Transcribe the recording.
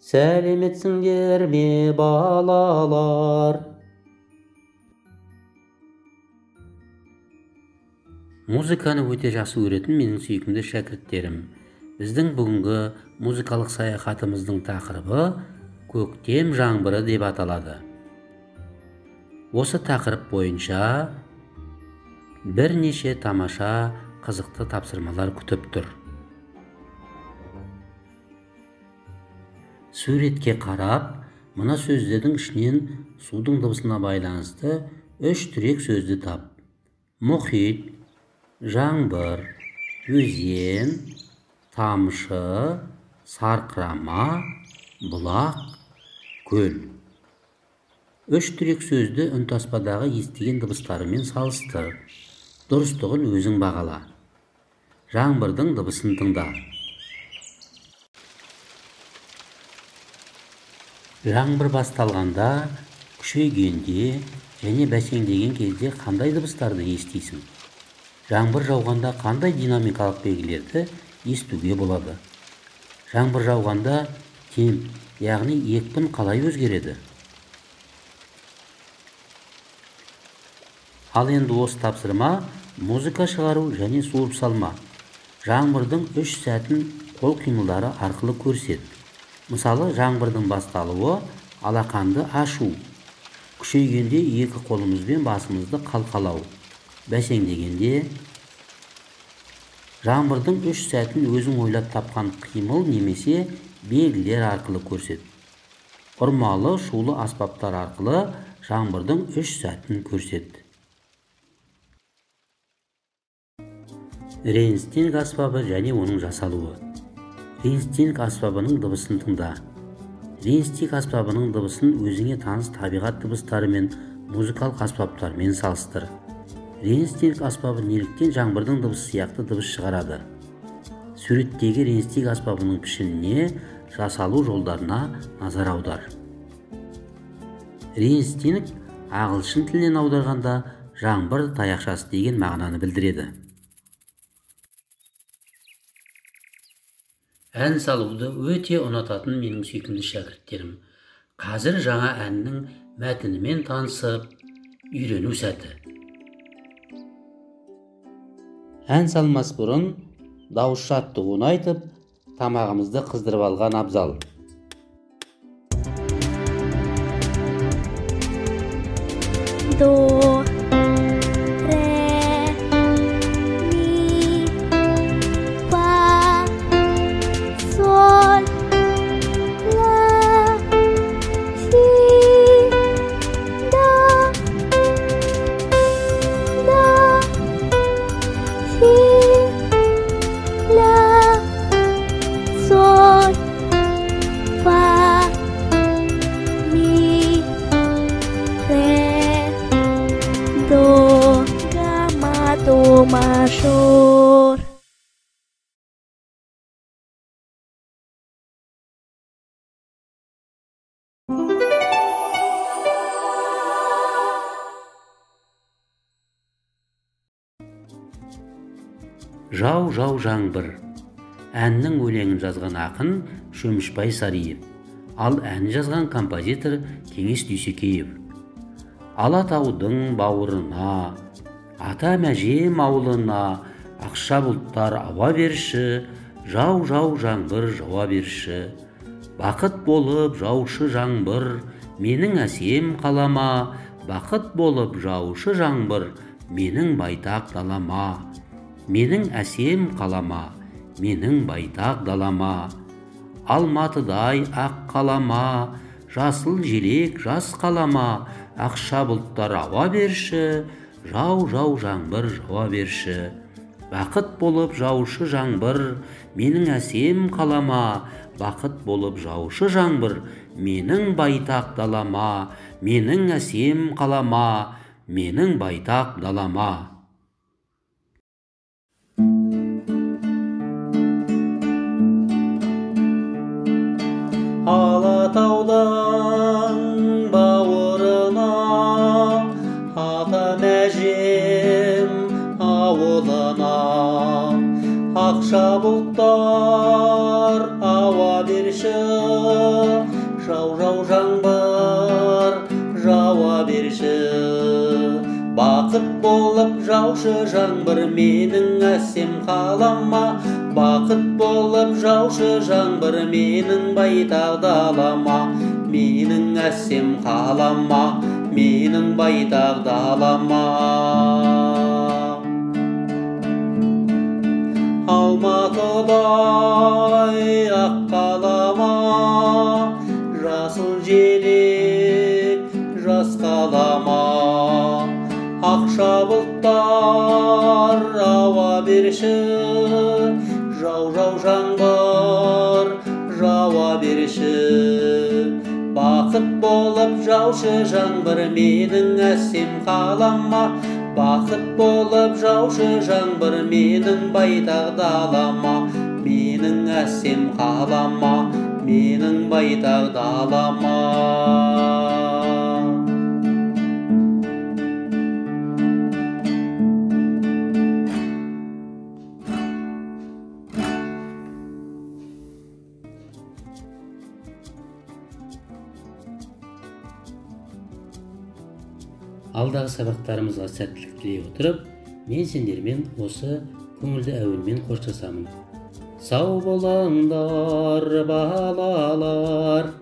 Сәлеметсіңдер ме балалар? Музыканы өте жақсы көретін менің сүйкімді шәкірттерім. Біздің бүгінгі музыкалық саяхатымыздың тақырыбы көктем жаңбыры деп аталады. Осы тақырып бойынша бірнеше тамаша қызықты тапсырмалар күтіп тұр. Суретке қарап, мына сөздердің ішінен судың дыбысына байланысты үш тірек сөзді тап. Мұхит, жаңбыр, өзен, тамшы, сарқырама, бұлақ, көл. Үш тірек сөзді үнтаспадағы естіген дыбыстарымен салыстыр. Дұрыстығын өзің бағала. Жаңбырдың дыбысын тыңда. Жаңбыр басталғанда, күшейгенде және бәсеңдеген кезде қандай дыбыстарды естисің? Жаңбыр жауғанда қандай динамикалық белгілерді естуге болады? Жаңбыр жауғанда темп, яғни екпін қалай өзгереді? Ал енді осы тапсырма музыка шығару және суырып салма. Жаңбырдың үш сәтін қол қимылдары арқылы көрсет. Мысалы, жаңбырдың басталуы алақанды ашу, күшейгенде екі қолымызбен басымызды қалқалау, бәсеңдегенде. Жаңбырдың үш сәтін өзің ойлап тапқан қимыл немесе белгілер арқылы көрсет. Ұрмалы, шулы аспаптар арқылы жаңбырдың үш сәтін көрсет. Рейнстинг аспабы және оның жасалуы. Рейнстинг аспабының дыбысын тыңда. Рейнстинг аспабының дыбысын өзіңе таныс табиғат дыбыстары мен музыкалық аспаптармен салыстыр. Рейнстинг аспабы неліктен жаңбырдың дыбысы сияқты дыбыс шығарады? Суреттегі рейнстинг аспабының пішініне, жасалу жолдарына назар аудар. Рейнстинг ағылшын тілінен аударғанда жаңбыр таяқшасы деген мағынаны білдіреді. Ән салуды өте ұнататын менің сүйкімді шәкірттерім. Қазір жаңа әннің мәтінімен танысып, үйрену сәті. Ән салмас бұрын дауыс шаттығын айтып, тамағымызды қыздырып алған абзал. До, ре, до мажор. Жау жау жаңбыр. Әннің өлеңін жазған ақын Шөмішбай Сариев. Ал ән жазған композитор Кеңес Дүйсекеев. Алатаудың бауырына, ата мәжем ауылына, ақша бұлттар ауа берші, жау жау жаңбыр жауа берші. Бақыт болып жаушы жаңбыр, менің әсем қалама, бақыт болып жаушы жаңбыр, менің байтақ далама. Менің әсем қалама, менің байтақ далама. Алматыдай ақ қалама, жасыл желек жас қалама, ақша бұлттар ауа берші, жау жау жаңбыр жауа берші. Бақыт болып жаушы жаңбыр, менің әсем қалама, бақыт болып жаушы жаңбыр, менің байтақ далама, менің әсем қалама, менің байтақ далама. Алатаудан бауырына, ата мәжем ауылына, ақша бұлттар ауа берші, жау жаңбыр жауа берші. Бақыт болып жаушы жаңбыр менің әсем қалама. Бақыт болып жаушы жаңбыр менің байтақ далама. Менің әсем қалама, менің байтақ далама. Алматыдай ақ қалама, жасыл желек жас қалама. Ақша бұлттар ауа берші, жау жаңбыр жауа берші. Бақыт болып жаушы жаңбыр менің әсем қалама. Бақыт болып жаушы жаңбыр менің байтақ далама. Менің әсем қалама, менің байтақ далама. Алдағы сабақтарымызға сәттілік тілей отырып, мен сендермен осы көңілді әуенмен қоштасамын. Сау болыңдар балалар.